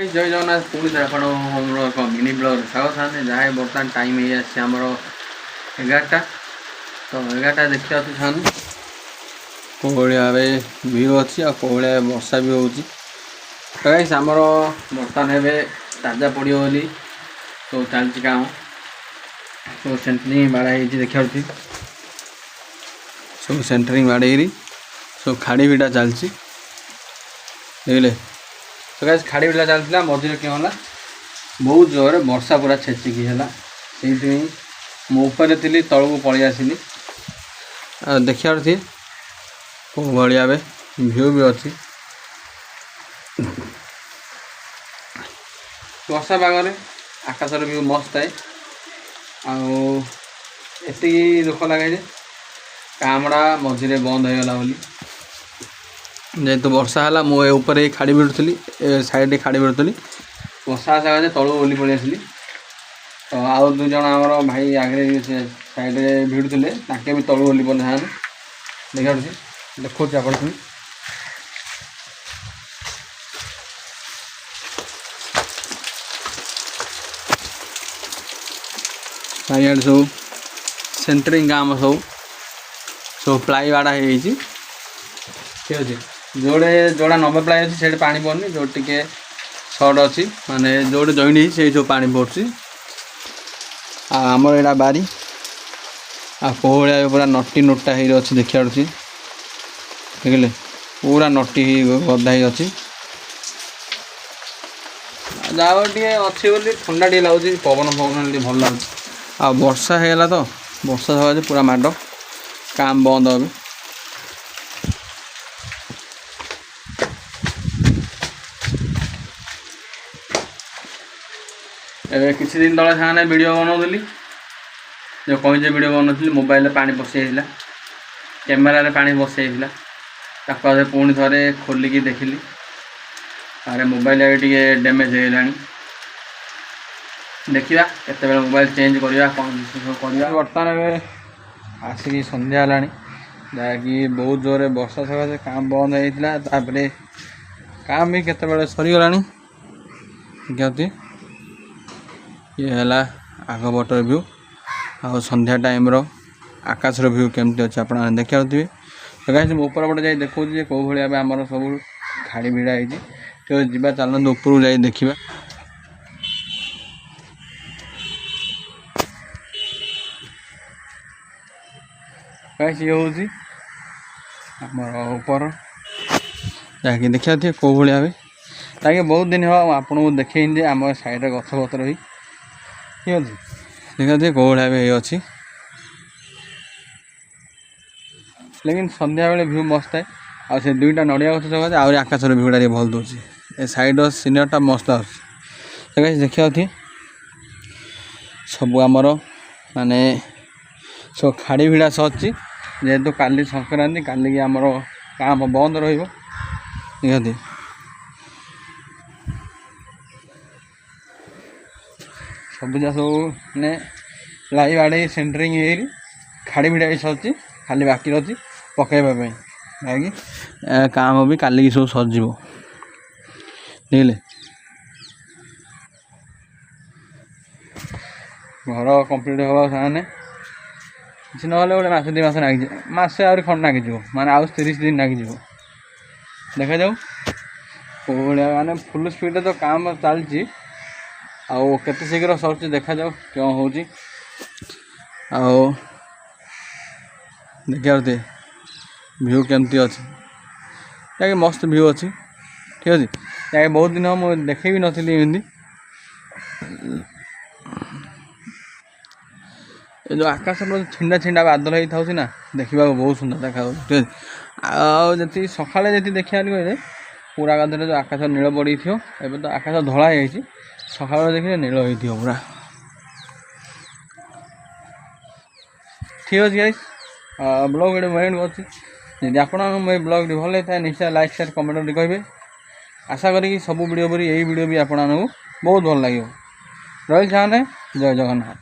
जय जगन्नाथ पुणी थे आप एक मिनी ब्लॉग स्वागत था जहाँ बर्तमान टाइम ही आमर 11टा तो 11टा देखा सान कौलिया व्यू अच्छी आ कौलिया वर्षा भी होमर बर्तमान ए ताजा पड़ो बोली तो चलती काम तो सेंटरिंग बाड़ाई देखा सब सेंटरिंग बाड़े सब खाड़ी बीटा चलती देखिले तो गाइस खाड़ी बीटा चलता मझे क्या है बहुत जोर वर्षा पूरा छेचिकी है से मुझे थी तल को पलि आसली देखिए थी कौ भाया व्यू भी अच्छी वर्षा पागरे आकाशर व्यू मस्त है आती दुख लगे कामड़ा मझे बंद हो गला बोली जेहेतु वर्षा है मुझे खाड़ी भिड़ुली साइड खाड़ी भिड़ुली वर्षा आसा तलू ओली पलि आसली तो आउ दु जन आमर भाई आगे साइड भिड़ुले ताके भी तलू ओली पड़े देखा देखो आप चारियाड़ सब सेंटरिंग काम सब प्लाई बाड़ा हो ठीक अच्छे जोड़े जोड़ा 90 प्लाई अच्छी से पानी पड़नी जो टे सर्ट अच्छी माने जोड़े जॉइंट से सब पानी पड़ुची आमर यहाँ बारी आलिया पूरा नटी नोटा हो अच्छी देखा देखिले पूरा नटी गदा ही अच्छी जाओ टे अच्छी बोली ठंडा टे लगुच पवन पवन भल लगुच आ वर्षा होगा तो वर्षा सकाशे पूरा माड काम बंद हो किसी दिन तले सामने वीडियो बनाऊली जो कहीं वीडियो बनाऊली मोबाइल पानी पशिला कैमेरारे पानी पशिला पुणी थे खोलिकी देखिली अरे मोबाइल टे डैमेज होगा देखा केत मोबाइल चेंज करवा कौन बर्तमान आसिक सन्ध्या है जहाँकि बहुत जोर वर्षा सकाशे काम बंद होता काम भी केत सरीगला देखती ये है आग बटर व्यू आ संध्या टाइम रो आकाश व्यू केमती अच्छे आप देखा तो कहीं ऊपर पटे जाए देखो कौ भाया आम सब खाड़ी भिड़ा है तो जी चलते ऊपर जा देखा कहीं ये हूँ ऊपर जहाँकि देखा थे कौ भाया ताकि बहुत दिन हम आपको देखे आम साइड गछ पतर भी ठीक अच्छे देखा थे कौ भाया अच्छी लेकिन संध्या बेले व्यू मस्त है आ से दुईटा नड़िया गछ सकाशे आहरी आकाशर व्यूटा भल दूसरी ए साइड सीनियरटा मस्त आगे देखा थी सब आमर माने सब खाड़ी भिड़ा सची जेहेतु काली संक्रांति काली की आमर काम बंद रही सबुजा सब ने लाई बाड़े सेंटरिंग खाड़ी भिड़ा सची खाली बाकी अच्छी पकड़ापी बाकी काम भी काली सब सजीव देखिले घर कंप्लीट हवा सामने किसी ना गोटे मस 2 मास लगे मसे आहरी खंड लगिज माने आउ 30 दिन लगिज देखा जाऊ माने फुल स्पीड तो काम चलती आउ केते शीघ्र सरुची देखा जाऊ क्यों हो देखा व्यू केमती अच्छी जहाँकि मस्त व्यू अच्छी ठीक अच्छे जहाँकि बहुत दिन मुझे देखे भी नी एमती ये जो आकाश छिंडा छिंडा बादल होता ना देखा बहुत सुंदर देखा ठीक है जी सका जी देखा कहले पूरा गाधरे जो आकाश नील पड़ी थो एवं तो आकाश धला हो सका देखिए नील हो पूरा ठीक अच्छे गाइस ब्लॉग वीडियो मेड अच्छी जब आप ब्लॉग भल होता है निश्चय लाइक शेयर कमेंट करेंगे आशा करी सब वीडियो पर यही वीडियो भी आपको बहुत भल लगे रही जय जगन्नाथ।